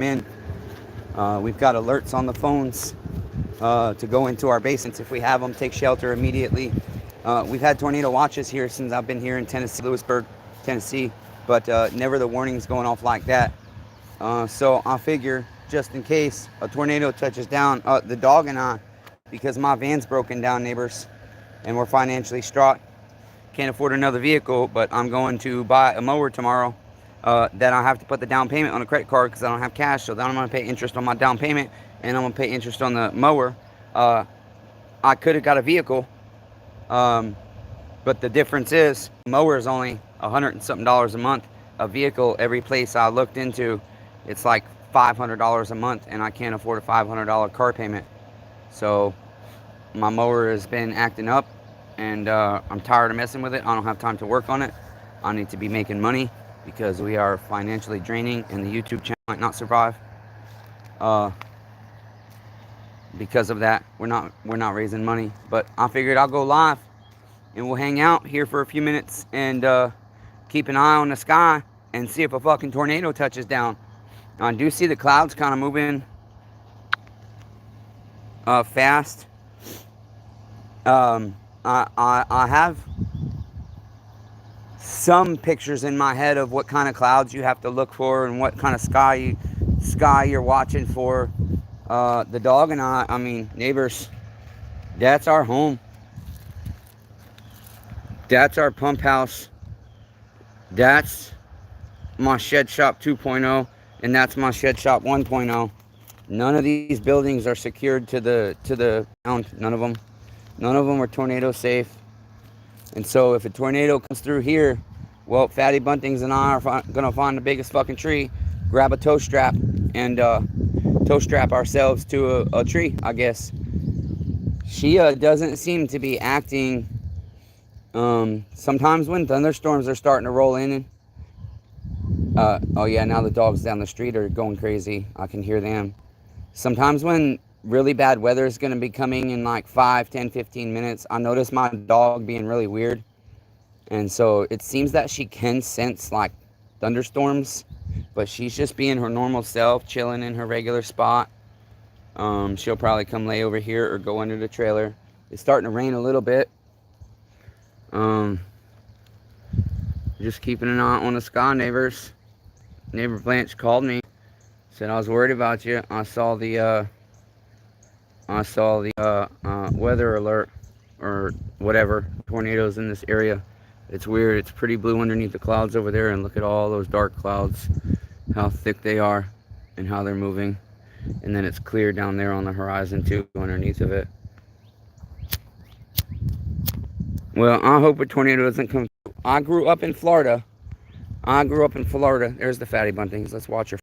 in. We've got alerts on the phones to go into our basements if we have them. Take shelter immediately. We've had tornado watches here since I've been here in Tennessee, Lewisburg, Tennessee, but never the warnings going off like that. So I figure just in case a tornado touches down, the dog and I, because my van's broken down, neighbors, and we're financially strapped, can't afford another vehicle, but I'm going to buy a mower tomorrow. That I have to put the down payment on a credit card because I don't have cash, so then I'm going to pay interest on my down payment and I'm going to pay interest on the mower. I could have got a vehicle, but the difference is mower is only $100 and something a month. A vehicle, every place I looked into, it's like $500 a month, and I can't afford a $500 car payment. So my mower has been acting up, and I'm tired of messing with it. I don't have time to work on it. I need to be making money because we are financially draining, and the YouTube channel might not survive. Because of that, we're not raising money. But I figured I'll go live, and we'll hang out here for a few minutes and keep an eye on the sky and see if a fucking tornado touches down. I do see the clouds kind of moving fast. I have some pictures in my head of what kind of clouds you have to look for and what kind of sky you're watching for. The dog and I mean, neighbors, that's our home. That's our pump house. That's my shed shop 2.0, and that's my shed shop 1.0. None of these buildings are secured to the ground. None of them are tornado safe. And so if a tornado comes through here, well, Fatty Buntings and I are gonna find the biggest fucking tree, grab a tow strap, and tow strap ourselves to a tree, I guess. She doesn't seem to be acting. Sometimes when thunderstorms are starting to roll in, oh yeah, now the dogs down the street are going crazy. I can hear them. Sometimes when really bad weather is going to be coming in like 5, 10, 15 minutes, I notice my dog being really weird. And so it seems that she can sense like thunderstorms, but she's just being her normal self, chilling in her regular spot. She'll probably come lay over here or go under the trailer. It's starting to rain a little bit. Just keeping an eye on the sky, neighbors. Neighbor Blanche called me, said I was worried about you. I saw the weather alert or whatever, tornadoes in this area. It's weird. It's pretty blue underneath the clouds over there, and look at all those dark clouds, how thick they are and how they're moving. And then it's clear down there on the horizon too, underneath of it. Well, I hope a tornado doesn't come. I grew up in Florida. There's the Fatty Buntings. Let's watch her.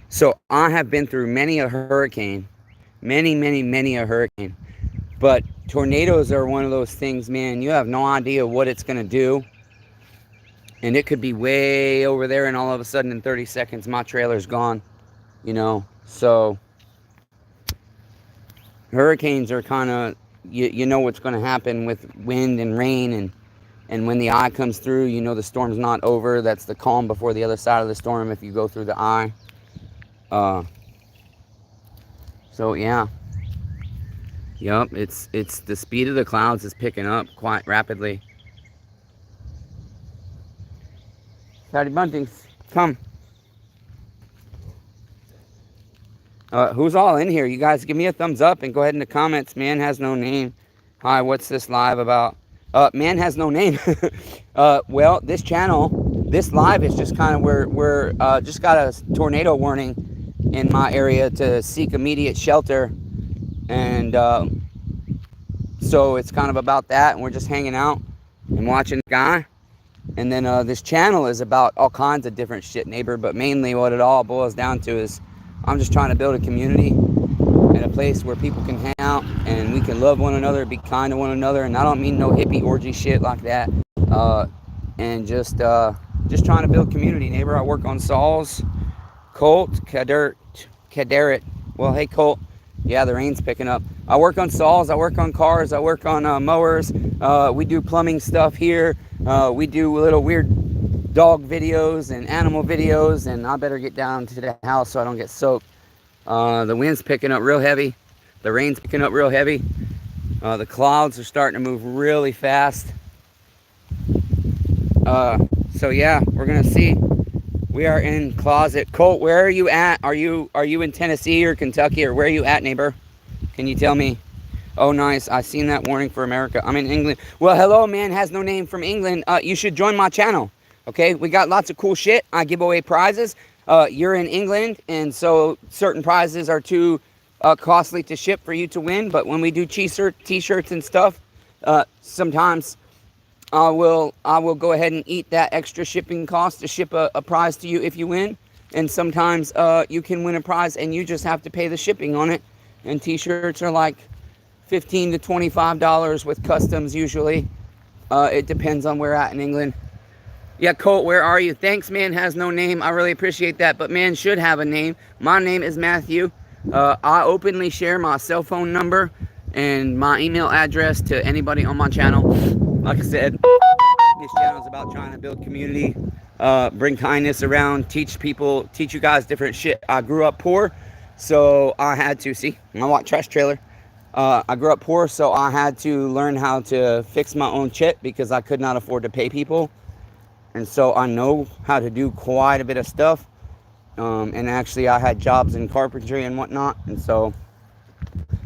So I have been through many a hurricane. Many a hurricane. But tornadoes are one of those things, man. You have no idea what it's going to do. And it could be way over there, and all of a sudden in 30 seconds, my trailer's gone. You know, so hurricanes are kind of, you know what's going to happen with wind and rain. And when the eye comes through, you know the storm's not over. That's the calm before the other side of the storm if you go through the eye. So yeah. Yup, it's the speed of the clouds is picking up quite rapidly. Fatty Buntings, come. Who's all in here? You guys give me a thumbs up and go ahead in the comments. Man has no name. Hi, what's this live about? Man has no name. Well, this channel, this live is just kind of we're just got a tornado warning in my area to seek immediate shelter. And so it's kind of about that, and we're just hanging out and watching the guy. And then this channel is about all kinds of different shit, neighbor, but mainly what it all boils down to is I'm just trying to build a community and a place where people can hang out and we can love one another, be kind to one another. And I don't mean no hippie orgy shit like that. And just trying to build community, neighbor. I work on saws. Colt Cadet. Well, hey Colt. Yeah, the rain's picking up. I work on saws, I work on cars, I work on mowers. We do plumbing stuff here. We do little weird dog videos and animal videos, and I better get down to the house so I don't get soaked. The wind's picking up real heavy. The rain's picking up real heavy. The clouds are starting to move really fast. So yeah, we're gonna see. We are in closet. Colt, where are you at? Are you in Tennessee or Kentucky, or where are you at, neighbor? Can you tell me? Oh, nice. I seen that warning for America. I'm in England. Well, hello, man. Has no name from England. You should join my channel. Okay, we got lots of cool shit. I give away prizes. You're in England, and so certain prizes are too costly to ship for you to win. But when we do t-shirts and stuff, sometimes I will go ahead and eat that extra shipping cost to ship a prize to you if you win. And sometimes you can win a prize and you just have to pay the shipping on it. And t-shirts are like $15 to $25 with customs usually. It depends on where at in England. Yeah, Colt, where are you? Thanks, man. Has no name. I really appreciate that. But man should have a name. My name is Matthew. I openly share my cell phone number and my email address to anybody on my channel. Like I said, this channel is about trying to build community, bring kindness around, teach you guys different shit. I grew up poor, so I had to, see, my white trash trailer. I grew up poor, so I had to learn how to fix my own shit because I could not afford to pay people. And so I know how to do quite a bit of stuff. And actually I had jobs in carpentry and whatnot. And so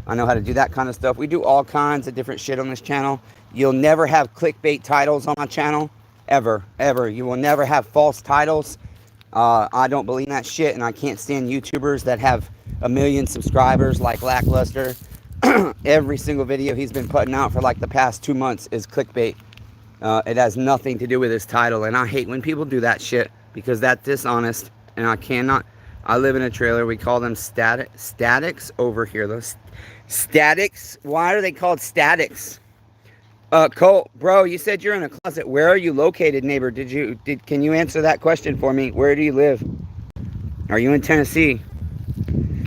I know how to do that kind of stuff. We do all kinds of different shit on this channel. You'll never have clickbait titles on my channel. Ever, ever. You will never have false titles. I don't believe in that shit. And I can't stand YouTubers that have 1 million subscribers like Lackluster. Every single video he's been putting out for like the past 2 months is clickbait. It has nothing to do with his title, and I hate when people do that shit because that's dishonest, and I cannot. I live in a trailer. We call them statics over here. Those statics. Why are they called statics? Colt, bro, you said you're in a closet. Where are you located, neighbor? Can you answer that question for me? Where do you live? Are you in Tennessee?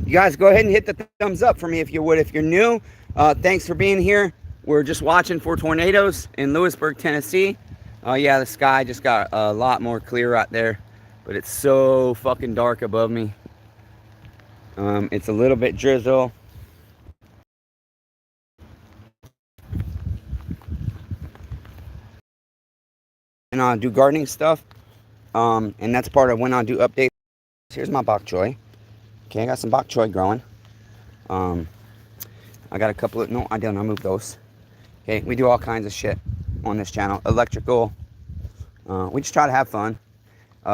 You guys go ahead and hit the thumbs up for me if you would. If you're new, thanks for being here. We're just watching for tornadoes in Lewisburg, Tennessee. Yeah, the sky just got a lot more clear out there, but it's so fucking dark above me. It's a little bit drizzle. And I do gardening stuff, and that's part of when I do updates. Here's my bok choy. Okay, I got some bok choy growing. I got a couple of, no, I didn't, I moved those. Okay, we do all kinds of shit on this channel. Electrical. We just try to have fun.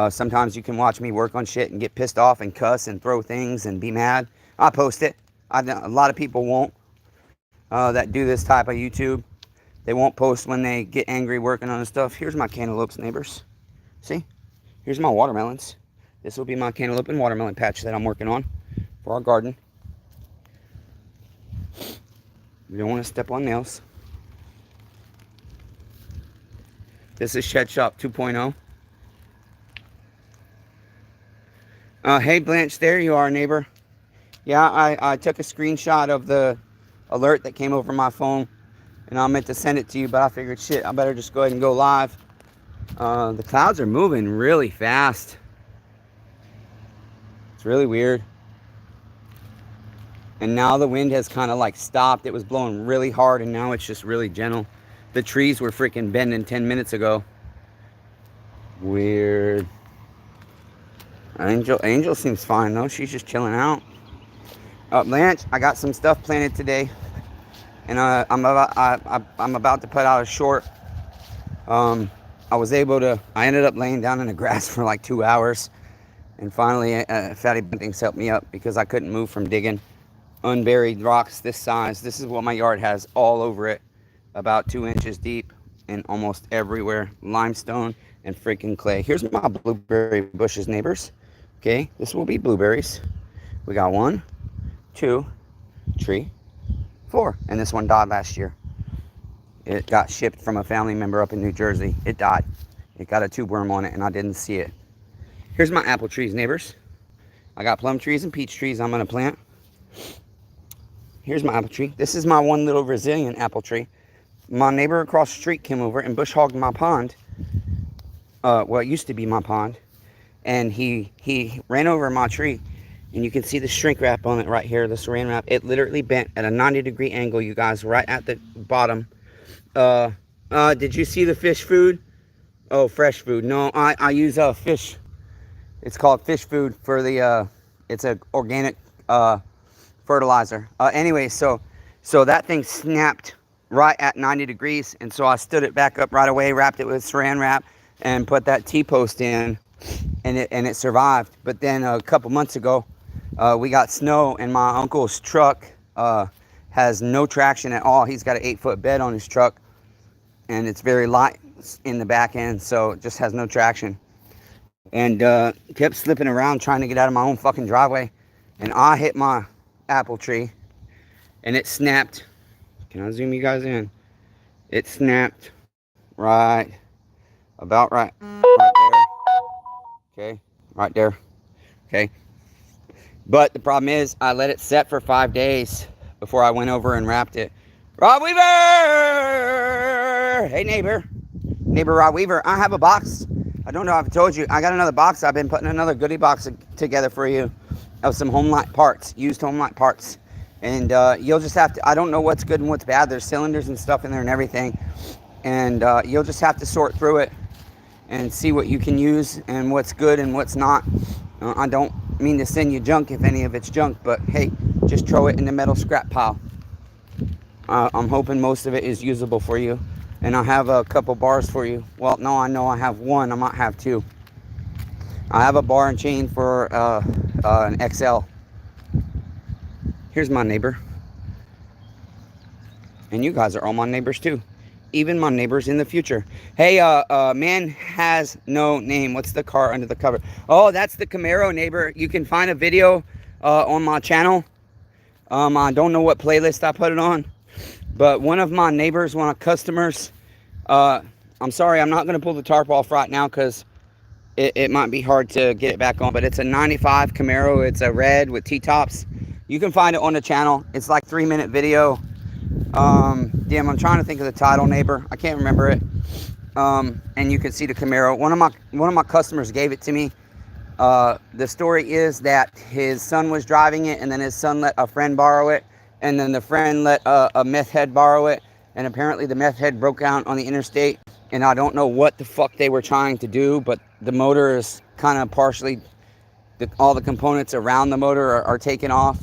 Sometimes you can watch me work on shit and get pissed off and cuss and throw things and be mad. I post it. A lot of people won't that do this type of YouTube. They won't post when they get angry working on the stuff. Here's my cantaloupes, neighbors. See? Here's my watermelons. This will be my cantaloupe and watermelon patch that I'm working on for our garden. We don't want to step on nails. This is Shed Shop 2.0. Hey Blanche, there you are, neighbor. Yeah, I took a screenshot of the alert that came over my phone, and I meant to send it to you, but I figured, shit, I better just go ahead and go live. The clouds are moving really fast. It's really weird. And now the wind has kind of like stopped. It was blowing really hard, and now it's just really gentle. The trees were freaking bending 10 minutes ago. Weird. Angel seems fine though. She's just chilling out. Blanche, I got some stuff planted today, and I'm about to put out a short. I ended up laying down in the grass for like 2 hours, and finally Fatty Buntings helped me up because I couldn't move from digging unburied rocks this size. This is what my yard has all over it, about 2 inches deep and almost everywhere. Limestone and freaking clay. Here's my blueberry bushes, neighbors. Okay, this will be blueberries. We got 1, 2, 3, 4, and this one died last year. It got shipped from a family member up in New Jersey. It died. It got a tube worm on it, and I didn't see it. Here's my apple trees, neighbors. I got plum trees and peach trees I'm gonna plant. Here's my apple tree. This is my one little Brazilian apple tree. My neighbor across the street came over and bush hogged my pond. well, it used to be my pond, and he ran over my tree, and you can see the shrink wrap on it right here, the saran wrap. It literally bent at a 90-degree angle, you guys, right at the bottom. Did you see the fish food? Oh, fresh food. No, I use fish. It's called fish food for the it's a organic fertilizer. Anyway, so that thing snapped right at 90 degrees, and so I stood it back up right away, wrapped it with saran wrap, and put that T-post in, and it survived. But then a couple months ago, we got snow, and my uncle's truck has no traction at all. He's got an 8-foot bed on his truck, and it's very light in the back end, so it just has no traction. And kept slipping around trying to get out of my own fucking driveway, and I hit my apple tree, and it snapped. Can I zoom you guys in? It snapped right there. Okay, right there. Okay. But the problem is, I let it set for 5 days before I went over and wrapped it. Rob Weaver! Hey, neighbor. Neighbor Rob Weaver. I have a box. I don't know if I told you. I got another box. I've been putting another goodie box together for you of some home light parts, used home light parts. And you'll just have to, I don't know what's good and what's bad. There's cylinders and stuff in there and everything. And you'll just have to sort through it and see what you can use and what's good and what's not. I don't mean to send you junk if any of it's junk, but hey, just throw it in the metal scrap pile. I'm hoping most of it is usable for you. And I have a couple bars for you. Well, no, I know I have one. I might have two. I have a bar and chain for an XL. Here's my neighbor. And you guys are all my neighbors too. Even my neighbors in the future. Hey, man has no name. What's the car under the cover? Oh, that's the Camaro, neighbor. You can find a video on my channel. I don't know what playlist I put it on. But one of my neighbors, one of customers, I'm sorry, I'm not going to pull the tarp off right now because it might be hard to get it back on. But it's a 95 Camaro. It's a red with T-tops. You can find it on the channel. It's like 3-minute video. Damn, I'm trying to think of the title, neighbor. I can't remember it. And you can see the Camaro. One of my customers gave it to me. The story is that his son was driving it, and then his son let a friend borrow it. And then the friend let a meth head borrow it. And apparently the meth head broke out on the interstate. And I don't know what the fuck they were trying to do. But the motor is kind of partially... all the components around the motor are taken off.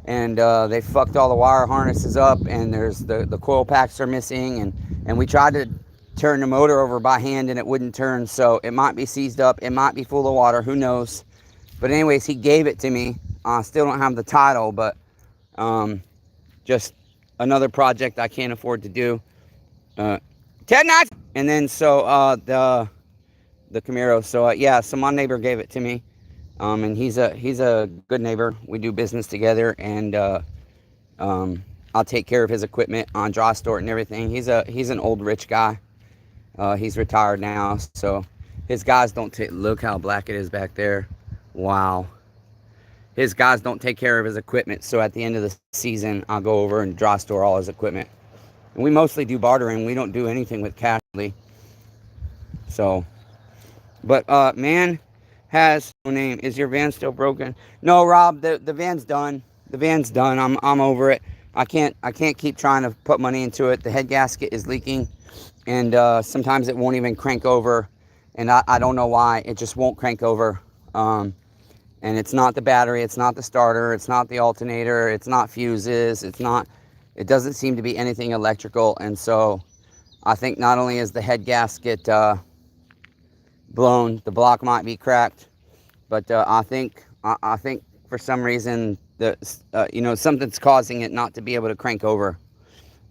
And they fucked all the wire harnesses up. And there's the coil packs are missing. And we tried to turn the motor over by hand and it wouldn't turn. So it might be seized up. It might be full of water. Who knows? But anyways, he gave it to me. I still don't have the title. But... just another project I can't afford to do. Ted Knox! And then so the Camaro. So yeah, so my neighbor gave it to me. And he's a good neighbor. We do business together, and I'll take care of his equipment on dry store and everything. He's an old rich guy. He's retired now, so his guys don't take... Look how black it is back there. Wow. His guys don't take care of his equipment, so at the end of the season, I'll go over and dry store all his equipment. And we mostly do bartering. We don't do anything with cash. So, but man has no name. Is your van still broken? No, Rob. The van's done. The van's done. I'm over it. I can't keep trying to put money into it. The head gasket is leaking, and sometimes it won't even crank over, and I don't know why. It just won't crank over. And it's not the battery, it's not the starter, it's not the alternator, it's not fuses, it doesn't seem to be anything electrical. And so I think not only is the head gasket blown, the block might be cracked, but I think for some reason something's causing it not to be able to crank over.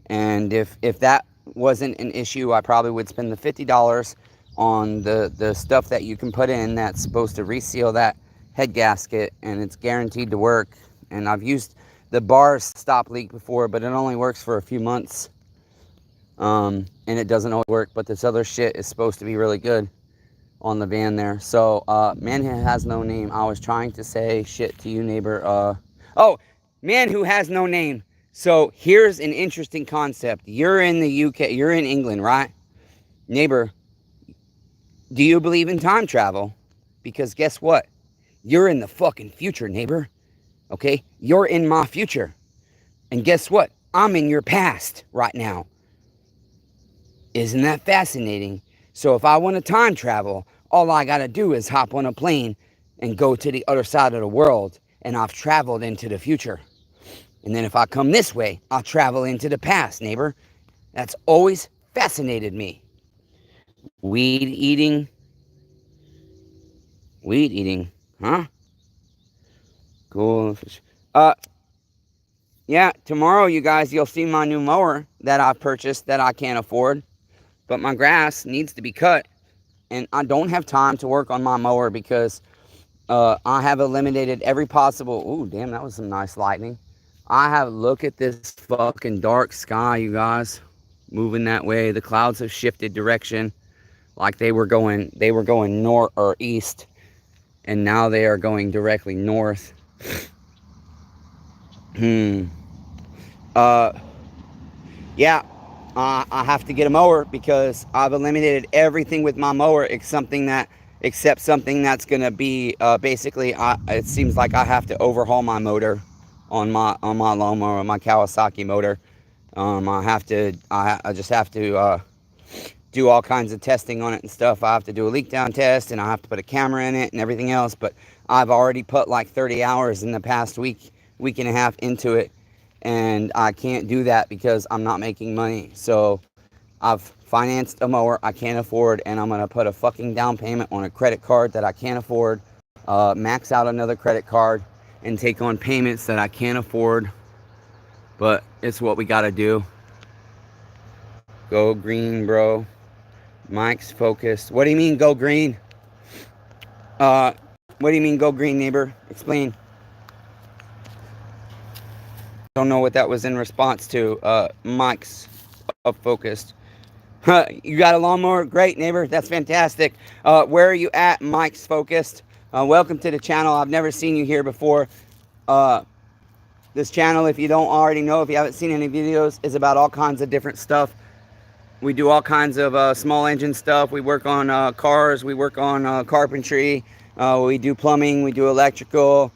And if that wasn't an issue, I probably would spend the $50 on the stuff that you can put in that's supposed to reseal that head gasket, and it's guaranteed to work. And I've used the bars stop leak before, but it only works for a few months, and it doesn't always work. But this other shit is supposed to be really good on the van there. So man who has no name. I was trying to say shit to you, neighbor. Oh, man who has no name. So here's an interesting concept. You're in the UK, you're in England, right, neighbor? Do you believe in time travel? Because guess what? You're in the fucking future, neighbor. Okay? You're in my future. And guess what? I'm in your past right now. Isn't that fascinating? So if I want to time travel, all I got to do is hop on a plane and go to the other side of the world, and I've traveled into the future. And then if I come this way, I'll travel into the past, neighbor. That's always fascinated me. Weed eating. Weed eating, huh? Cool. Yeah, tomorrow, you guys, you'll see my new mower that I purchased that I can't afford. But my grass needs to be cut. And I don't have time to work on my mower because I have eliminated every possible... Ooh, damn, that was some nice lightning. Look at this fucking dark sky, you guys. Moving that way. The clouds have shifted direction. Like they were going north or east. And now they are going directly north. Yeah, I have to get a mower because I've eliminated everything with my mower except something that's gonna be basically. It seems like I have to overhaul my motor on my lawnmower, my Kawasaki motor. I just have to do all kinds of testing on it and stuff. I have to do a leak down test, and I have to put a camera in it and everything else. But I've already put like 30 hours in the past week and a half into it. And I can't do that because I'm not making money. So I've financed a mower I can't afford, and I'm going to put a fucking down payment on a credit card that I can't afford, max out another credit card, and take on payments that I can't afford. But it's what we got to do. Go green, bro. Mike's focused. What do you mean, go green? What do you mean, go green, neighbor? Explain. Don't know what that was in response to. Mike's focused. You got a lawnmower? Great, neighbor. That's fantastic. Where are you at, Mike's focused? Welcome to the channel. I've never seen you here before. This channel, if you don't already know, if you haven't seen any videos, is about all kinds of different stuff. We do all kinds of small engine stuff. We work on cars. We work on carpentry. We do plumbing. We do electrical.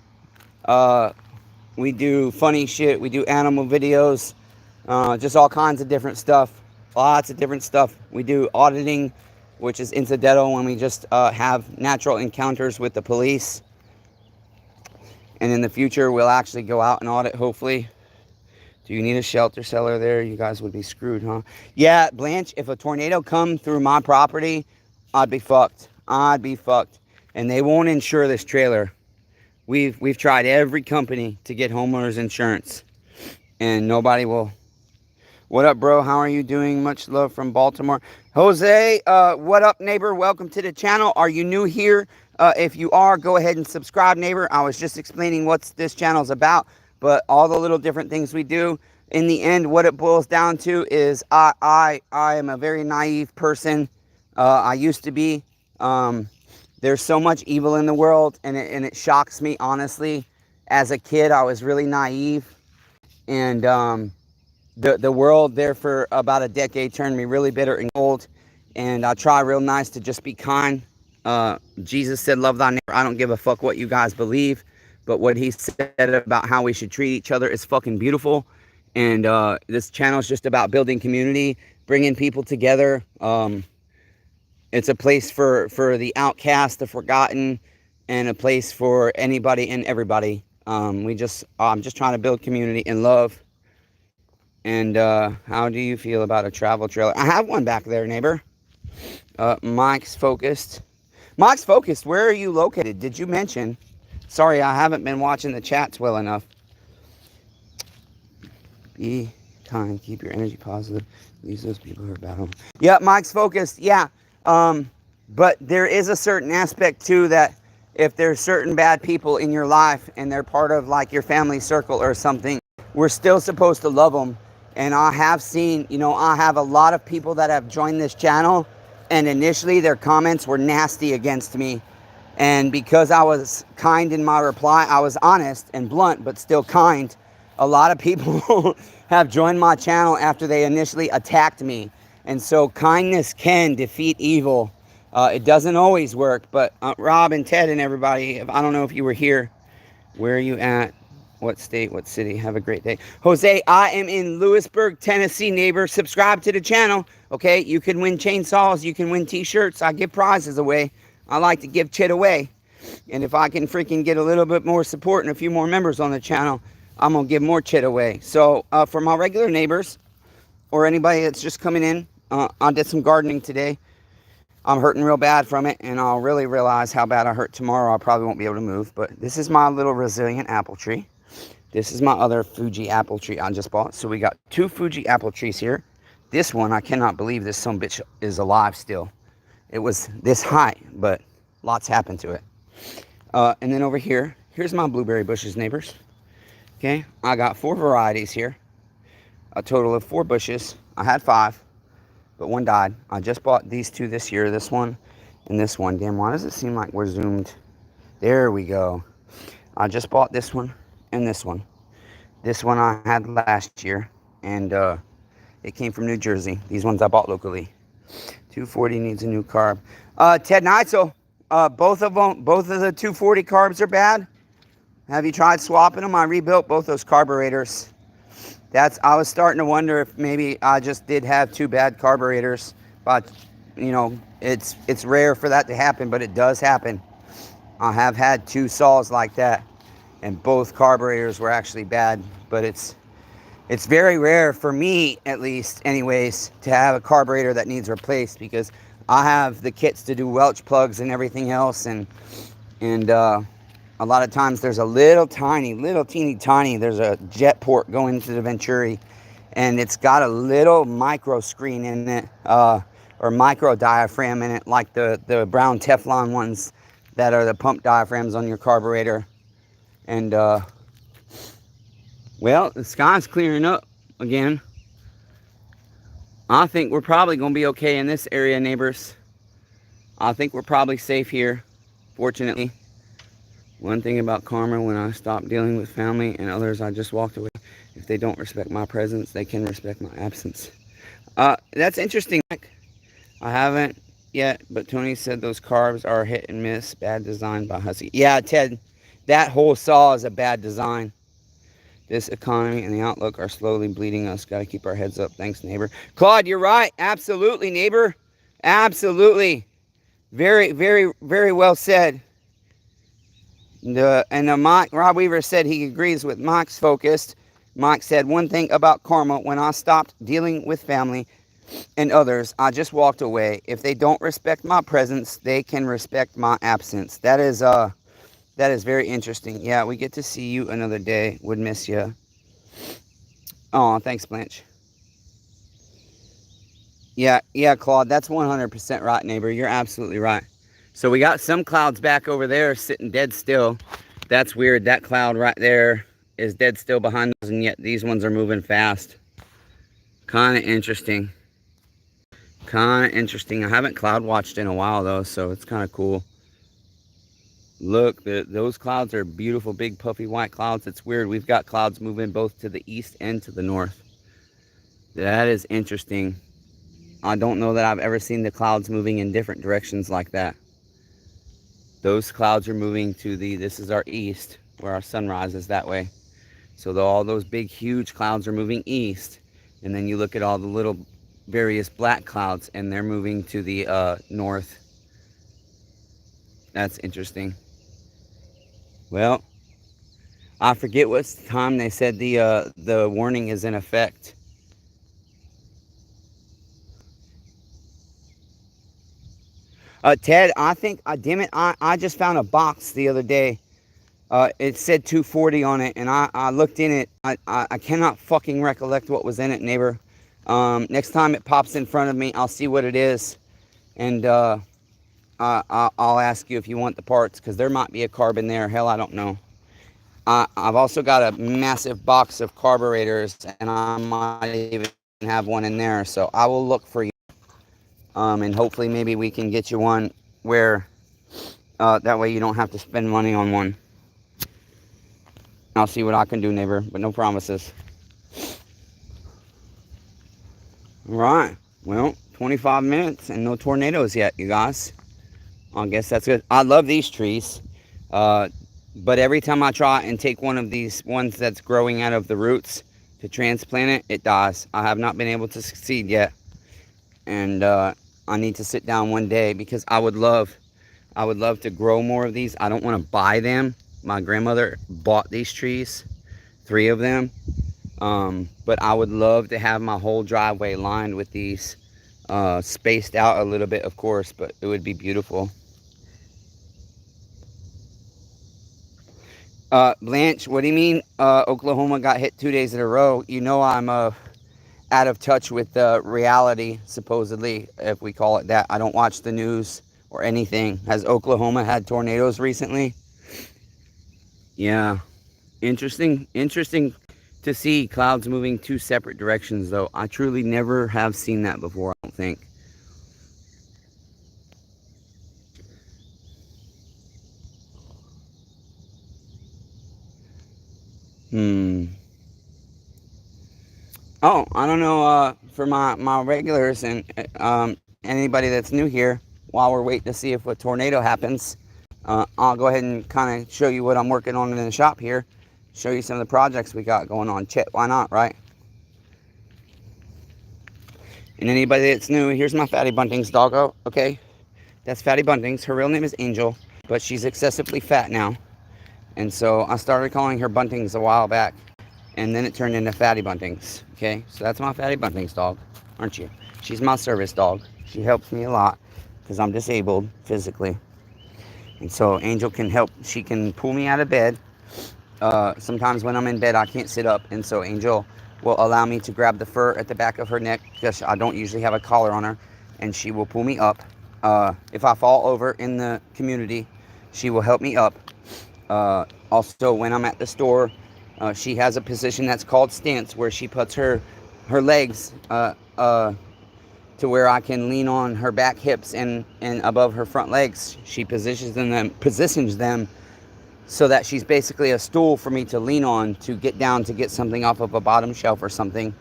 We do funny shit. We do animal videos. Just all kinds of different stuff. Lots of different stuff. We do auditing, which is incidental when we just have natural encounters with the police. And in the future, we'll actually go out and audit, hopefully. Do you need a shelter cellar there? You guys would be screwed, huh? Yeah, Blanche, if a tornado come through my property, I'd be fucked. I'd be fucked. And they won't insure this trailer. We've tried every company to get homeowners insurance. And nobody will. What up, bro? How are you doing? Much love from Baltimore. Jose, what up, neighbor? Welcome to the channel. Are you new here? If you are, go ahead and subscribe, neighbor. I was just explaining what this channel is about. But all the little different things we do, in the end, what it boils down to is I am a very naive person. I used to be. There's so much evil in the world, and it shocks me, honestly. As a kid, I was really naive. And the world there for about a decade turned me really bitter and cold. And I try real nice to just be kind. Jesus said, love thy neighbor. I don't give a fuck what you guys believe. But what he said about how we should treat each other is fucking beautiful. And this channel is just about building community, bringing people together. It's a place for the outcast, the forgotten, and a place for anybody and everybody. I'm just trying to build community and love. And how do you feel about a travel trailer? I have one back there, neighbor. Mike's focused. Mike's focused. Where are you located? Did you mention? Sorry, I haven't been watching the chats well enough. Be kind. Keep your energy positive. These those people who are bad. Yeah, Mike's focused. Yeah. But there is a certain aspect too that if there's certain bad people in your life and they're part of like your family circle or something, we're still supposed to love them. And I have seen, I have a lot of people that have joined this channel, and initially their comments were nasty against me. And because I was kind in my reply, I was honest and blunt, but still kind. A lot of people have joined my channel after they initially attacked me. And so kindness can defeat evil. It doesn't always work, but Rob and Ted and everybody, I don't know if you were here. Where are you at? What state? What city? Have a great day. Jose, I am in Lewisburg, Tennessee, neighbor. Subscribe to the channel, okay? You can win chainsaws. You can win t-shirts. I give prizes away. I like to give shit away. And if I can freaking get a little bit more support and a few more members on the channel, I'm going to give more shit away. So for my regular neighbors or anybody that's just coming in, I did some gardening today. I'm hurting real bad from it, and I'll really realize how bad I hurt tomorrow. I probably won't be able to move, but this is my little resilient apple tree. This is my other Fuji apple tree I just bought. So we got 2 Fuji apple trees here. This one, I cannot believe this son bitch is alive still. It was this high, but lots happened to it. And then over here, here's my blueberry bushes, neighbors. Okay, I got 4 varieties here. A total of 4 bushes. I had 5. But one died. I just bought these 2 this year. This one and this one. Damn, why does it seem like we're zoomed? There we go. I just bought this one and this one. This one I had last year. And it came from New Jersey. These ones I bought locally. 240 needs a new carb. Ted Neitzel, both of the 240 carbs are bad. Have you tried swapping them? I rebuilt both those carburetors. I was starting to wonder if maybe I just did have 2 bad carburetors, but you know, it's rare for that to happen, but it does happen. I have had 2 saws like that, and both carburetors were actually bad, but it's very rare for me, at least anyways, to have a carburetor that needs replaced, because I have the kits to do Welch plugs and everything else, and a lot of times there's a little teeny tiny, there's a jet port going into the Venturi, and it's got a little micro screen in it, or micro diaphragm in it, like the brown Teflon ones that are the pump diaphragms on your carburetor. And, well, the sky's clearing up again. I think we're probably going to be okay in this area, neighbors. I think we're probably safe here, fortunately. One thing about karma, when I stopped dealing with family and others, I just walked away. If they don't respect my presence, they can respect my absence. That's interesting. I haven't yet, but Tony said those carbs are hit and miss. Bad design by Hussey. Yeah, Ted, that whole saw is a bad design. This economy and the outlook are slowly bleeding us. Got to keep our heads up. Thanks, neighbor. Claude, you're right. Absolutely, neighbor. Absolutely. Very, very, very well said. Rob Weaver said he agrees with Mike's focused. Mike said, one thing about karma, when I stopped dealing with family and others, I just walked away. If they don't respect my presence, they can respect my absence. That is very interesting. Yeah, we get to see you another day. Would miss you. Oh, thanks, Blanche. Yeah, Claude, that's 100% right, neighbor. You're absolutely right. So we got some clouds back over there sitting dead still. That's weird. That cloud right there is dead still behind us, and yet these ones are moving fast. Kind of interesting. Kind of interesting. I haven't cloud watched in a while, though, so it's kind of cool. Look, those clouds are beautiful, big, puffy white clouds. It's weird. We've got clouds moving both to the east and to the north. That is interesting. I don't know that I've ever seen the clouds moving in different directions like that. Those clouds are moving to this is our east, where our sun rises that way. So all those big, huge clouds are moving east. And then you look at all the little various black clouds, and they're moving to the north. That's interesting. Well, I forget what time they said the warning is in effect. Ted, I think, damn it, I just found a box the other day. It said 240 on it, and I looked in it. I cannot fucking recollect what was in it, neighbor. Next time it pops in front of me, I'll see what it is. And I'll ask you if you want the parts, because there might be a carb in there. Hell, I don't know. I've also got a massive box of carburetors, and I might even have one in there. So I will look for you. And hopefully maybe we can get you one where that way you don't have to spend money on one. I'll see what I can do, neighbor, but no promises. All right. Well, 25 minutes and no tornadoes yet, you guys. I guess that's good. I love these trees. But every time I try and take one of these ones that's growing out of the roots to transplant it, it dies. I have not been able to succeed yet. And I need to sit down one day because I would love to grow more of these. I don't want to buy them. My grandmother bought these trees, 3 of them. But I would love to have my whole driveway lined with these, spaced out a little bit, of course, but it would be beautiful. Blanche, what do you mean Oklahoma got hit 2 days in a row? You know I'm out of touch with reality, supposedly, if we call it that. I don't watch the news or anything. Has Oklahoma had tornadoes recently? Yeah. Interesting to see clouds moving 2 separate directions, though. I truly never have seen that before, I don't think. Oh, I don't know, for my regulars and anybody that's new here, while we're waiting to see if a tornado happens, I'll go ahead and kind of show you what I'm working on in the shop here. Show you some of the projects we got going on. Chet, why not, right? And anybody that's new, here's my Fatty Buntings doggo, okay? That's Fatty Buntings. Her real name is Angel, but she's excessively fat now. And so I started calling her Buntings a while back. And then it turned into Fatty Buntings, okay? So that's my Fatty Buntings dog, aren't you? She's my service dog. She helps me a lot because I'm disabled physically. And so Angel can help. She can pull me out of bed. Sometimes when I'm in bed, I can't sit up. And so Angel will allow me to grab the fur at the back of her neck because I don't usually have a collar on her. And she will pull me up. If I fall over in the community, she will help me up. Also, when I'm at the store, she has a position that's called stance, where she puts her legs to where I can lean on her back hips and above her front legs. She positions them so that she's basically a stool for me to lean on to get down to get something off of a bottom shelf or something.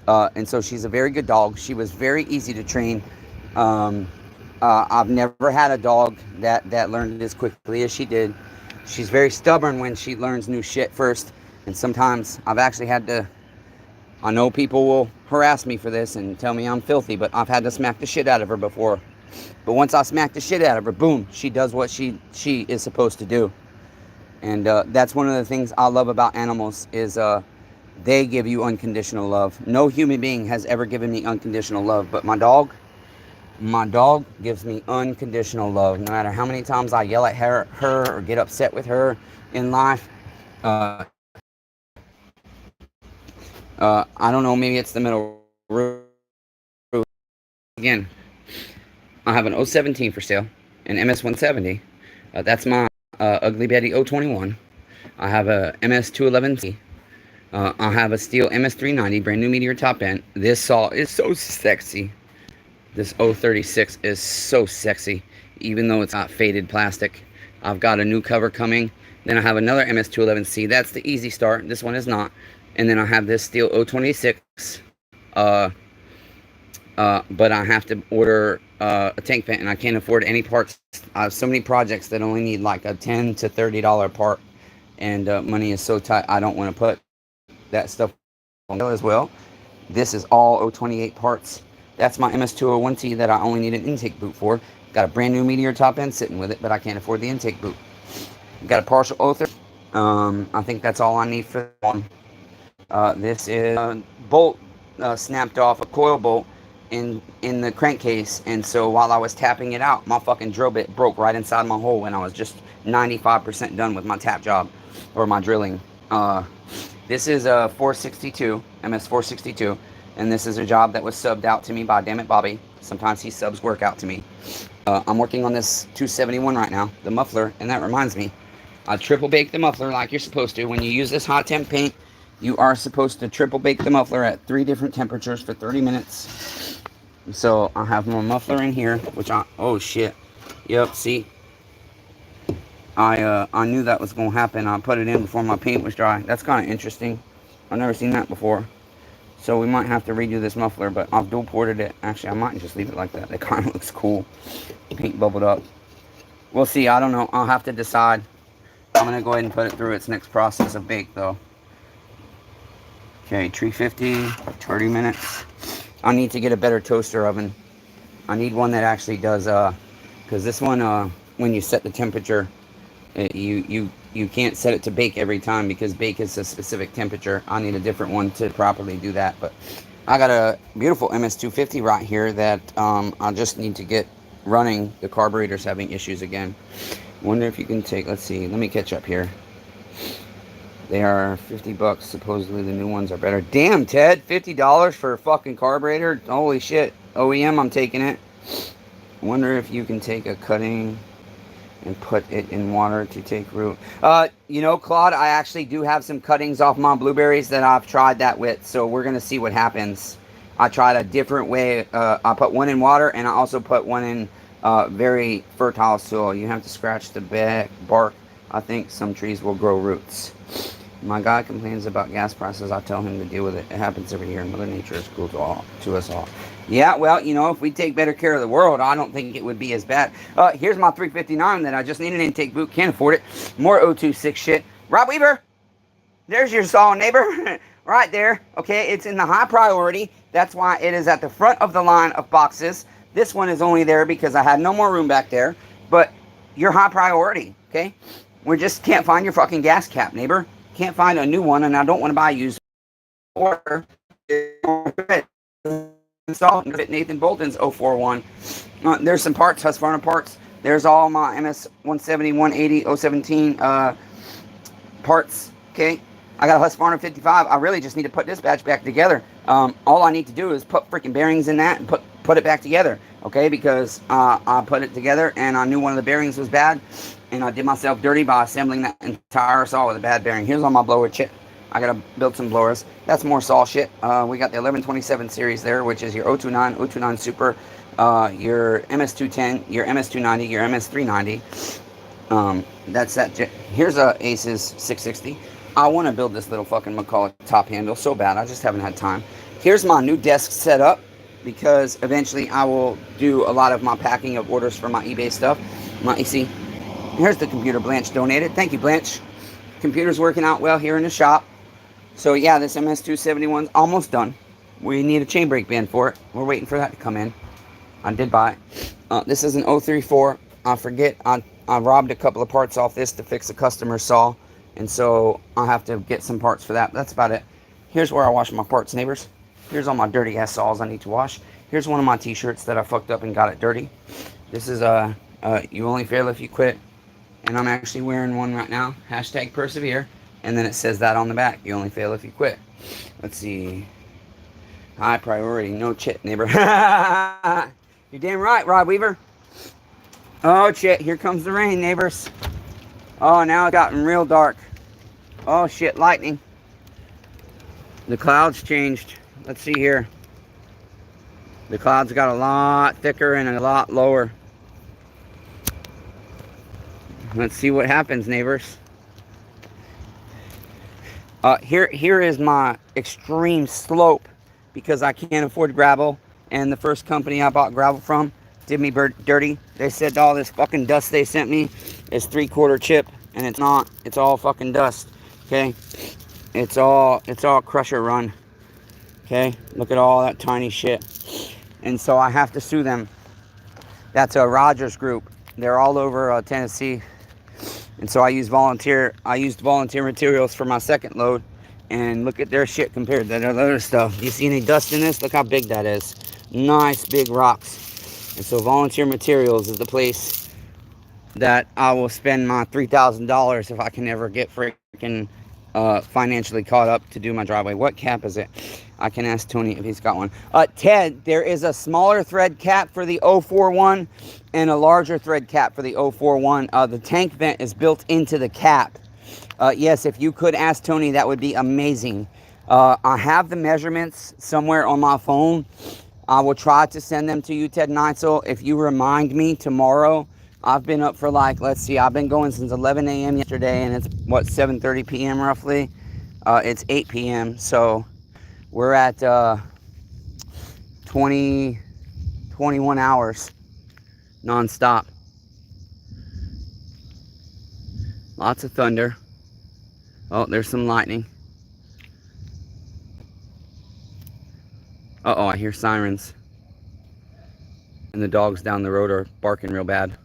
And so she's a very good dog. She was very easy to train. I've never had a dog that learned as quickly as she did. She's very stubborn when she learns new shit first. And sometimes I've actually had to, I know people will harass me for this and tell me I'm filthy, but I've had to smack the shit out of her before. But once I smack the shit out of her, boom, she does what she is supposed to do. And that's one of the things I love about animals is they give you unconditional love. No human being has ever given me unconditional love, but my dog gives me unconditional love. No matter how many times I yell at her or get upset with her in life, I don't know, maybe it's the middle road. Again, I have an 017 for sale, an MS-170. That's my Ugly Betty 021. I have a MS-211T. I have a steel MS-390, brand new Meteor top end. This saw is so sexy. This 036 is so sexy, even though it's not faded plastic. I've got a new cover coming. Then I have another MS-211C. That's the easy start. This one is not. And then I have this steel 026. But I have to order a tank vent, and I can't afford any parts. I have so many projects that only need like a $10 to $30 part. And money is so tight, I don't want to put that stuff on as well. This is all 028 parts. That's my MS-201T that I only need an intake boot for. Got a brand new Meteor top end sitting with it, but I can't afford the intake boot. Got a partial 03. I think that's all I need for one. This is a bolt snapped off, a coil bolt in the crankcase, and so while I was tapping it out, my fucking drill bit broke right inside my hole when I was just 95% done with my tap job or my drilling. This is a 462, MS-462. And this is a job that was subbed out to me by Dammit Bobby. Sometimes he subs work out to me. I'm working on this 271 right now, the muffler, and that reminds me, I triple bake the muffler like you're supposed to. When you use this hot temp paint, you are supposed to triple bake the muffler at 3 different temperatures for 30 minutes. So I have my muffler in here, which oh shit. Yep, see? I knew that was going to happen. I put it in before my paint was dry. That's kind of interesting. I've never seen that before. So we might have to redo this muffler, but I've dual ported it. Actually, I might just leave it like that. It kind of looks cool. Paint bubbled up. We'll see. I don't know. I'll have to decide. I'm going to go ahead and put it through its next process of bake, though. Okay, 350, 30 minutes. I need to get a better toaster oven. I need one that actually does, because this one, when you set the temperature, you can't set it to bake every time because bake is a specific temperature. I need a different one to properly do that. But I got a beautiful MS250 right here that I just need to get running. The carburetor's having issues again. Wonder if you can take, let's see, let me catch up here. They are 50 bucks. Supposedly the new ones are better. Damn, Ted, $50 for a fucking carburetor? Holy shit. OEM, I'm taking it. Wonder if you can take a cutting and put it in water to take root. You know, Claude, I actually do have some cuttings off my blueberries that I've tried that with, so we're going to see what happens. I tried a different way. I put one in water, and I also put one in very fertile soil. You have to scratch the back bark. I think some trees will grow roots. My guy complains about gas prices. I tell him to deal with it. It happens every year. Mother Nature is cool to us all. Yeah, well, you know, if we take better care of the world, I don't think it would be as bad. Here's my 359 that I just need an intake boot. Can't afford it. More 026 shit. Rob Weaver, there's your saw, neighbor. Right there. Okay, it's in the high priority. That's why it is at the front of the line of boxes. This one is only there because I had no more room back there. But you're high priority, okay? We just can't find your fucking gas cap, neighbor. Can't find a new one, and I don't want to buy used. Or install Nathan Bolton's 041. There's some parts, Husqvarna parts. There's all my MS 170, 180, 017 parts. Okay, I got a Husqvarna 55. I really just need to put this batch back together. All I need to do is put freaking bearings in that and put it back together. Okay, because I put it together and I knew one of the bearings was bad, and I did myself dirty by assembling that entire saw with a bad bearing. Here's all my blower chip. I gotta build some blowers. That's more saw shit. We got the 1127 series there, which is your 029, 029 Super, your MS210, your MS290, your MS390. That's that. Here's a Aces 660. I want to build this little fucking McCulloch top handle so bad. I just haven't had time. Here's my new desk setup, because eventually I will do a lot of my packing of orders for my eBay stuff. You see, here's the computer Blanche donated. Thank you, Blanche. Computer's working out well here in the shop. So yeah, this MS271's almost done. We need a chain brake band for it. We're waiting for that to come in. I did buy it. This is an 034. I forget, I robbed a couple of parts off this to fix a customer saw. And so I'll have to get some parts for that. That's about it. Here's where I wash my parts, neighbors. Here's all my dirty ass saws I need to wash. Here's one of my t-shirts that I fucked up and got it dirty. This is you only fail if you quit. And I'm actually wearing one right now. Hashtag persevere. And then it says that on the back. You only fail if you quit. Let's see. High priority. No shit, neighbor. You're damn right, Rob Weaver. Oh, shit. Here comes the rain, neighbors. Oh, now it's gotten real dark. Oh, shit. Lightning. The clouds changed. Let's see here. The clouds got a lot thicker and a lot lower. Let's see what happens, neighbors. Here is my extreme slope, because I can't afford gravel, and the first company I bought gravel from did me dirty. They said all this fucking dust they sent me is 3/4 chip, and it's not. It's all fucking dust. Okay, it's all crusher run. Okay, look at all that tiny shit, and so I have to sue them. That's a Rogers Group. They're all over Tennessee. And so I used volunteer materials for my second load, and look at their shit compared to that other stuff. Do you see any dust in this? Look how big that is. Nice big rocks. And so volunteer materials is the place that I will spend my $3,000 if I can ever get freaking financially caught up to do my driveway. What cap is it? I can ask Tony if he's got one. Ted, there is a smaller thread cap for the 041 and a larger thread cap for the 041. The tank vent is built into the cap. Yes, if you could ask Tony, that would be amazing. I have the measurements somewhere on my phone. I will try to send them to you, Ted Neitzel, if you remind me tomorrow. I've been up for like, let's see, I've been going since 11 a.m. yesterday, and it's, what, 7:30 p.m. roughly? It's 8 p.m., so we're at 21 hours non-stop. Lots of thunder. Oh, there's some lightning. Uh-oh, I hear sirens. And the dogs down the road are barking real bad.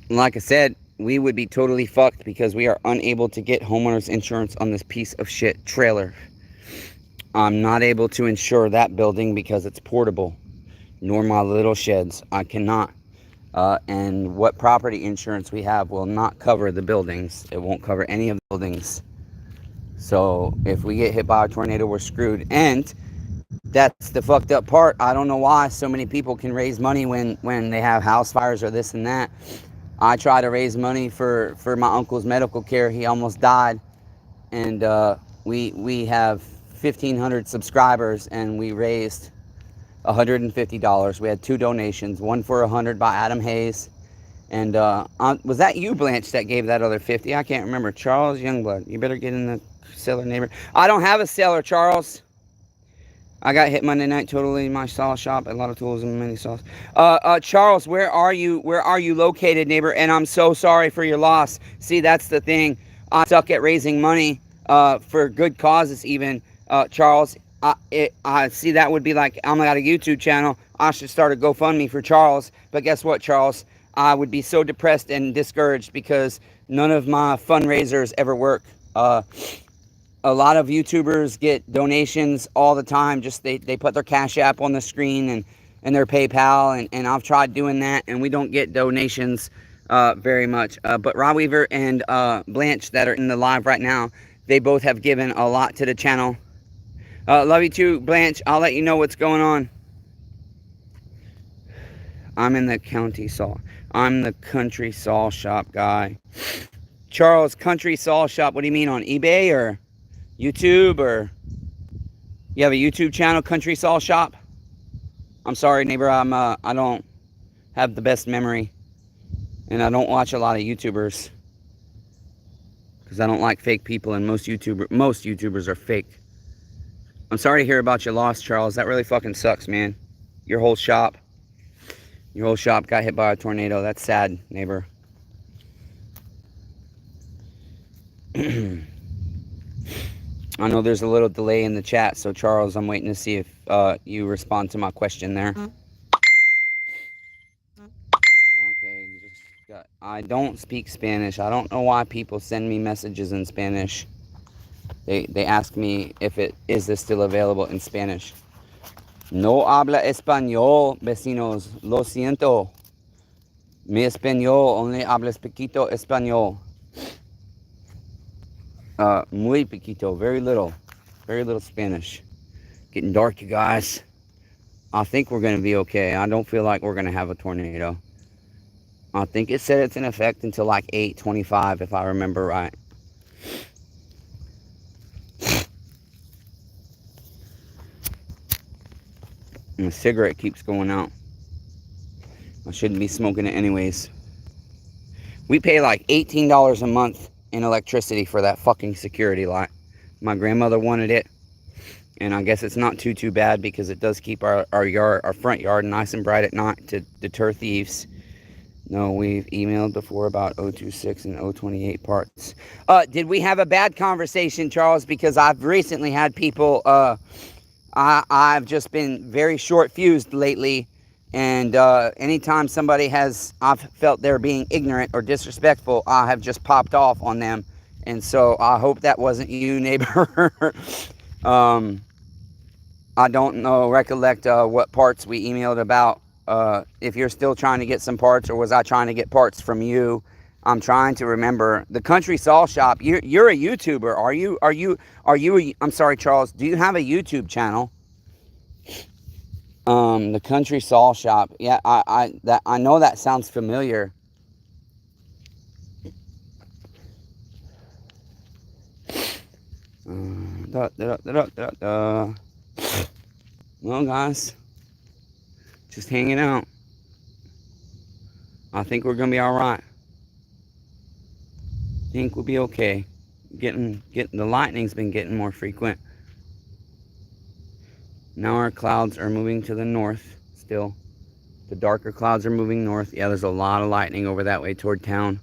And like I said, we would be totally fucked because we are unable to get homeowners insurance on this piece of shit trailer. I'm not able to insure that building because it's portable, nor my little sheds. I cannot. And what property insurance we have will not cover the buildings. It won't cover any of the buildings. So if we get hit by a tornado, we're screwed. And that's the fucked up part. I don't know why so many people can raise money when they have house fires or this and that. I try to raise money for my uncle's medical care. He almost died. And we have 1,500 subscribers, and we raised $150. We had 2 donations, one for $100 by Adam Hayes. And was that you, Blanche, that gave that other 50? I can't remember. Charles Youngblood. You better get in the cellar, neighbor. I don't have a cellar, Charles. I got hit Monday night totally in my saw shop. A lot of tools and many saws. Charles, where are you? Where are you located, neighbor? And I'm so sorry for your loss. See, that's the thing. I suck at raising money for good causes even. Charles, I see that would be like, I'm got a YouTube channel. I should start a GoFundMe for Charles. But guess what, Charles? I would be so depressed and discouraged because none of my fundraisers ever work. A lot of YouTubers get donations all the time. Just they put their Cash App on the screen and their PayPal. And I've tried doing that, and we don't get donations very much. But Rod Weaver and Blanche that are in the live right now, they both have given a lot to the channel. Love you too, Blanche. I'll let you know what's going on. I'm in the country saw shop guy. Charles, country saw shop. What do you mean, on eBay or YouTube, or you have a YouTube channel, Country Saw Shop? I'm sorry, neighbor. I don't have the best memory, and I don't watch a lot of YouTubers because I don't like fake people, and most YouTubers are fake. I'm sorry to hear about your loss, Charles. That really fucking sucks, man. Your whole shop got hit by a tornado. That's sad, neighbor. I know there's a little delay in the chat, so Charles, I'm waiting to see if you respond to my question there. Okay, I don't speak Spanish. I don't know why people send me messages in Spanish. They ask me if is this still available in Spanish. No habla español, vecinos. Lo siento. Mi español only habla poquito español. Muy poquito, very little Spanish. Getting dark, you guys. I think we're going to be okay. I don't feel like we're going to have a tornado. I think it said it's in effect until like 8:25, if I remember right. And the cigarette keeps going out. I shouldn't be smoking it anyways. We pay like $18 a month in electricity for that fucking security light. My grandmother wanted it, and I guess it's not too bad because it does keep our front yard nice and bright at night to deter thieves. No, we've emailed before about 026 and 028 parts. Did we have a bad conversation, Charles? Because I've recently had people, I've just been very short-fused lately. And anytime somebody I've felt they're being ignorant or disrespectful, I have just popped off on them. And so I hope that wasn't you, neighbor. I don't recollect what parts we emailed about. If you're still trying to get some parts, or was I trying to get parts from you? I'm trying to remember. The Country Saw Shop. You're a YouTuber. Are you? I'm sorry, Charles. Do you have a YouTube channel? The Country Saw Shop. Yeah, I know that sounds familiar. Well, guys, just hanging out. I think we're gonna be all right. I think we'll be okay. Getting the lightning's been getting more frequent. Now our clouds are moving to the north still. The darker clouds are moving north. Yeah, there's a lot of lightning over that way toward town.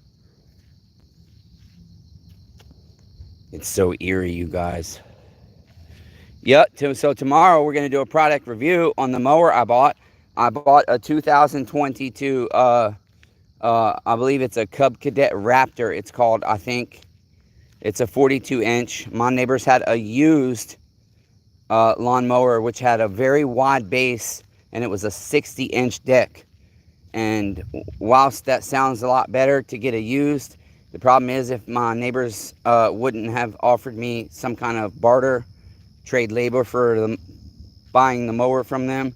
It's so eerie, you guys. Yep, so tomorrow we're going to do a product review on the mower I bought. I bought a 2022, I believe it's a Cub Cadet Raptor, it's called, I think. It's a 42-inch. My neighbors had a used lawnmower, which had a very wide base, and it was a 60-inch deck. And whilst that sounds a lot better to get a used, the problem is if my neighbors wouldn't have offered me some kind of barter, trade labor for buying the mower from them,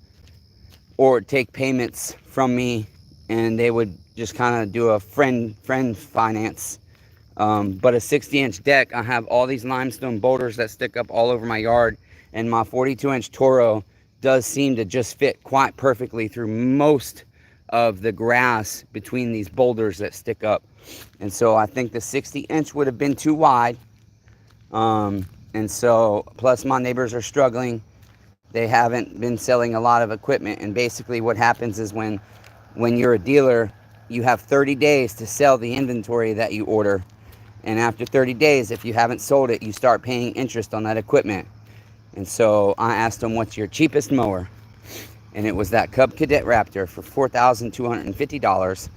or take payments from me, and they would just kind of do a friend finance. But a 60-inch deck, I have all these limestone boulders that stick up all over my yard, and my 42-inch Toro does seem to just fit quite perfectly through most of the grass between these boulders that stick up. And so I think the 60-inch would have been too wide. And so, plus my neighbors are struggling. They haven't been selling a lot of equipment, and basically what happens is when you're a dealer, you have 30 days to sell the inventory that you order. And after 30 days, if you haven't sold it, you start paying interest on that equipment. And so I asked them, what's your cheapest mower? And it was that Cub Cadet Raptor for $4,250.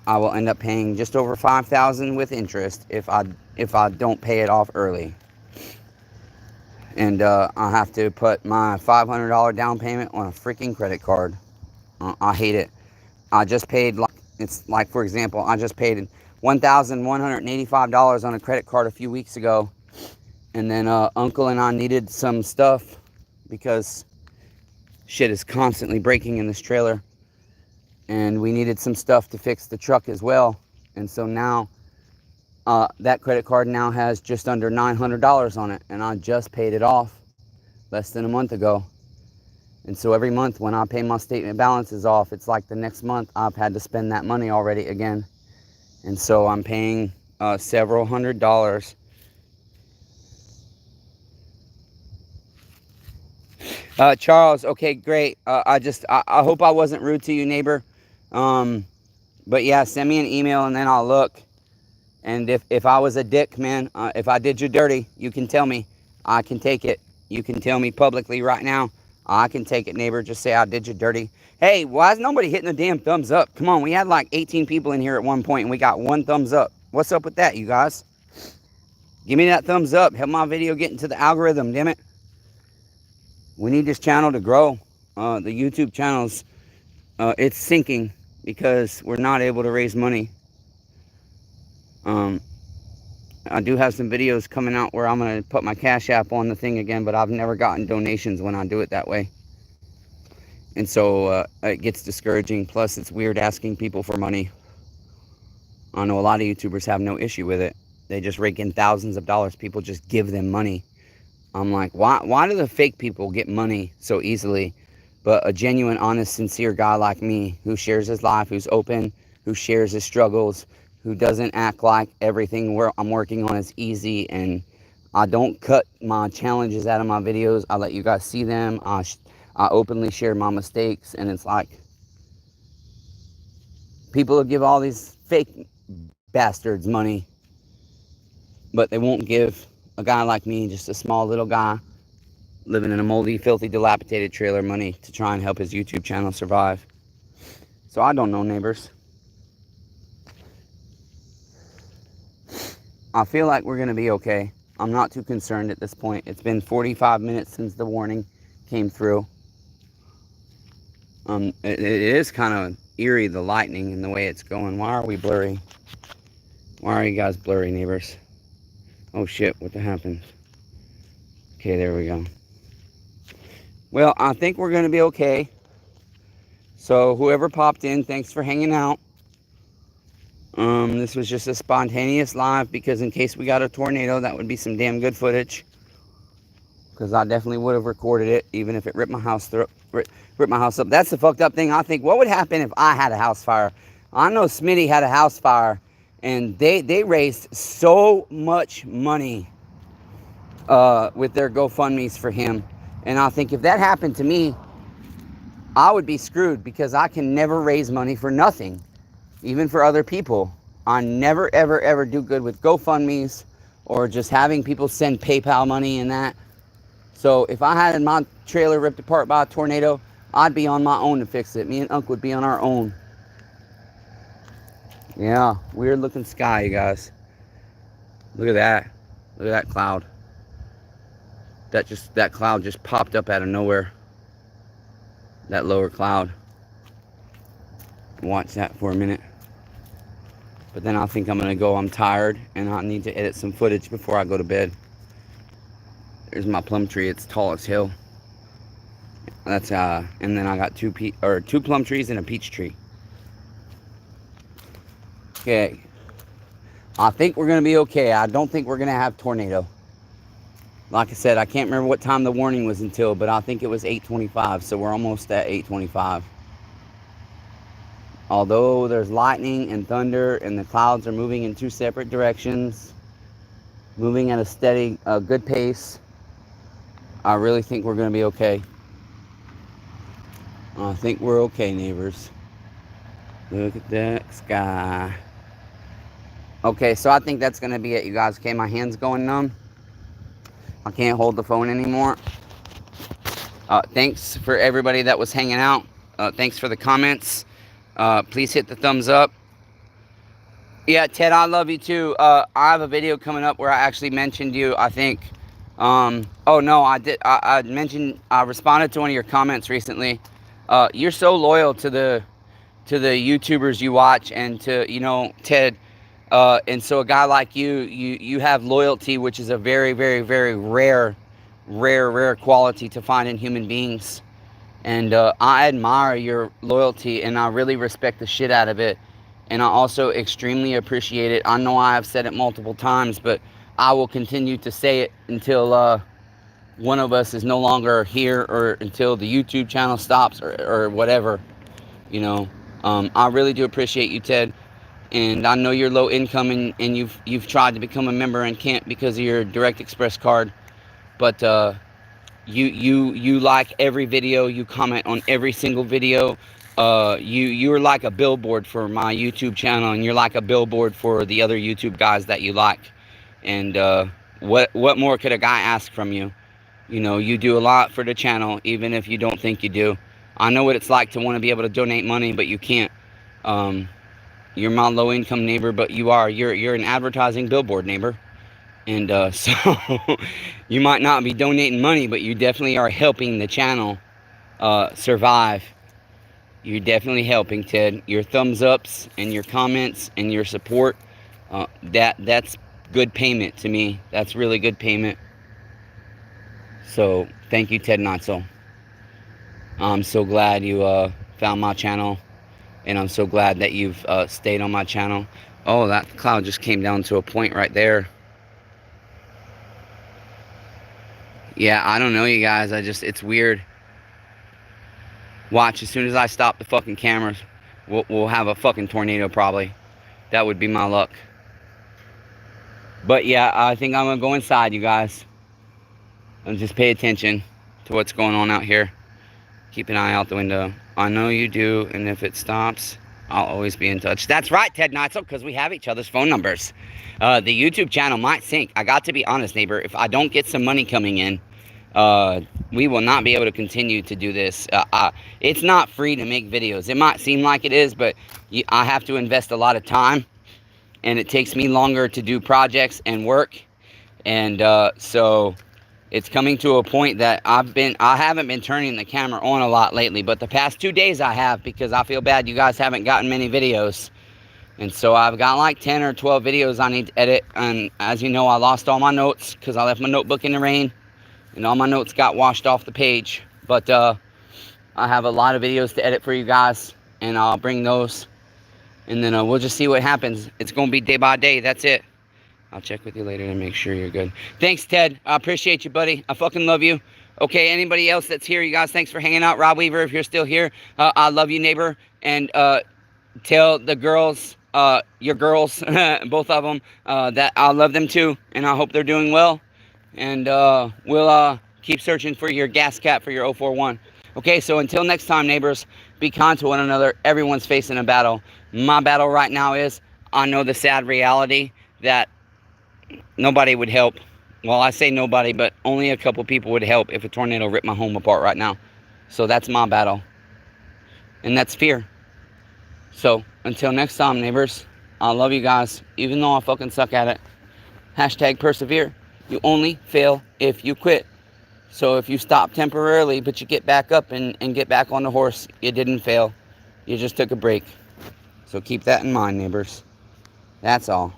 I will end up paying just over $5,000 with interest if I don't pay it off early. And I have to put my $500 down payment on a freaking credit card. I hate it. I just paid, for example, I just paid $1,185 on a credit card a few weeks ago. And then Uncle and I needed some stuff because shit is constantly breaking in this trailer. And we needed some stuff to fix the truck as well. And so now that credit card now has just under $900 on it, and I just paid it off less than a month ago. And so every month when I pay my statement balances off, it's like the next month I've had to spend that money already again. And so I'm paying several $100s. Charles, okay, great. I hope I wasn't rude to you, neighbor. But yeah, send me an email and then I'll look. And if I was a dick, man, if I did you dirty, you can tell me. I can take it. You can tell me publicly right now. I can take it, neighbor. Just say I did you dirty. Hey, why is nobody hitting the damn thumbs up? Come on, we had like 18 people in here at one point and we got 1 thumbs up. What's up with that, you guys? Give me that thumbs up. Help my video get into the algorithm, damn it. We need this channel to grow. The YouTube channel's, it's sinking because we're not able to raise money. I do have some videos coming out where I'm going to put my Cash App on the thing again, but I've never gotten donations when I do it that way. And so it gets discouraging. Plus, it's weird asking people for money. I know a lot of YouTubers have no issue with it. They just rake in thousands of dollars. People just give them money. I'm like, why do the fake people get money so easily? But a genuine, honest, sincere guy like me, who shares his life, who's open, who shares his struggles, who doesn't act like everything I'm working on is easy, and I don't cut my challenges out of my videos. I let you guys see them. I openly share my mistakes, and it's like people will give all these fake bastards money, but they won't give a guy like me, just a small little guy living in a moldy, filthy, dilapidated trailer, money to try and help his YouTube channel survive. So I don't know, neighbors. I feel like we're going to be okay. I'm not too concerned at this point. It's been 45 minutes since the warning came through. It is kind of eerie, the lightning and the way it's going. Why are we blurry? Why are you guys blurry, neighbors? Oh shit, what happened? Okay, there we go. Well, I think we're going to be okay. So whoever popped in, thanks for hanging out. This was just a spontaneous live because in case we got a tornado, that would be some damn good footage. Because I definitely would have recorded it, even if it ripped my house up. That's the fucked up thing. I think, what would happen if I had a house fire? I know Smitty had a house fire, and they raised so much money with their GoFundMes for him. And I think if that happened to me, I would be screwed because I can never raise money for nothing, even for other people. I never, ever, ever do good with GoFundMes or just having people send PayPal money and that. So if I had my trailer ripped apart by a tornado, I'd be on my own to fix it. Me and Unc would be on our own. Yeah, weird looking sky, you guys. Look at that. Look at that cloud. That cloud just popped up out of nowhere. That lower cloud. Watch that for a minute. But then I think I'm gonna go. I'm tired and I need to edit some footage before I go to bed. There's my plum tree. It's tall as hell. That's and then I got two plum trees and a peach tree. Okay. I think we're gonna be okay. I don't think we're gonna have tornado. Like I said, I can't remember what time the warning was until, but I think it was 8:25, so we're almost at 8:25. Although there's lightning and thunder and the clouds are moving in two separate directions, moving at a steady, good pace, I really think we're going to be okay. I think we're okay, neighbors. Look at that sky. Okay, so I think that's going to be it, you guys. Okay, my hand's going numb. I can't hold the phone anymore. Thanks for everybody that was hanging out. Thanks for the comments. Please hit the thumbs up. Yeah, Ted, I love you too. I have a video coming up where I actually mentioned you, I think. Oh no, I did. I mentioned, I responded to one of your comments recently. You're so loyal to the YouTubers you watch and to, you know, Ted. And so a guy like you have loyalty, which is a very, very, very rare quality to find in human beings. And I admire your loyalty and I really respect the shit out of it. And I also extremely appreciate it. I know I have said it multiple times, but I will continue to say it until one of us is no longer here or until the YouTube channel stops or whatever, you know. I really do appreciate you, Ted. And I know you're low income and you've tried to become a member and can't because of your Direct Express card. But you like every video, you comment on every single video. You're like a billboard for my YouTube channel, and you're like a billboard for the other YouTube guys that you like. And what more could a guy ask from you? You know, you do a lot for the channel, even if you don't think you do. I know what it's like to want to be able to donate money, but you can't. You're my low-income neighbor, but you're an advertising billboard neighbor. And so you might not be donating money, but you definitely are helping the channel survive. You're definitely helping, Ted. Your thumbs ups and your comments and your support, that's good payment to me. That's really good payment. So thank you, Ted Notzel. I'm so glad you found my channel, and I'm so glad that you've stayed on my channel. Oh, that cloud just came down to a point right there. Yeah, I don't know, you guys. It's weird. Watch, as soon as I stop the fucking cameras, we'll have a fucking tornado probably. That would be my luck. But yeah, I think I'm gonna go inside, you guys. And just pay attention to what's going on out here. Keep an eye out the window. I know you do, and if it stops, I'll always be in touch. That's right, Ted Notzel, because we have each other's phone numbers. The YouTube channel might sink. I got to be honest, neighbor. If I don't get some money coming in, we will not be able to continue to do this. It's not free to make videos. It might seem like it is, but I have to invest a lot of time, and it takes me longer to do projects and work. And so it's coming to a point that I haven't been turning the camera on a lot lately, but the past 2 days I have, because I feel bad you guys haven't gotten many videos. And so I've got like 10 or 12 videos I need to edit. And as you know, I lost all my notes because I left my notebook in the rain, and all my notes got washed off the page. But I have a lot of videos to edit for you guys, and I'll bring those. And then we'll just see what happens. It's going to be day by day. That's it. I'll check with you later to make sure you're good. Thanks, Ted. I appreciate you, buddy. I fucking love you. Okay, anybody else that's here, you guys, thanks for hanging out. Rob Weaver, if you're still here, I love you, neighbor. And tell the girls, your girls, both of them, that I love them too. And I hope they're doing well. And we'll keep searching for your gas cap for your 041. Okay, so until next time, neighbors, be kind to one another. Everyone's facing a battle. My battle right now is, I know the sad reality that nobody would help. Well, I say nobody, but only a couple people would help if a tornado ripped my home apart right now. So that's my battle. And that's fear. So until next time, neighbors, I love you guys, even though I fucking suck at it. Hashtag persevere. You only fail if you quit. So if you stop temporarily, but you get back up and get back on the horse, you didn't fail. You just took a break. So keep that in mind, neighbors. That's all.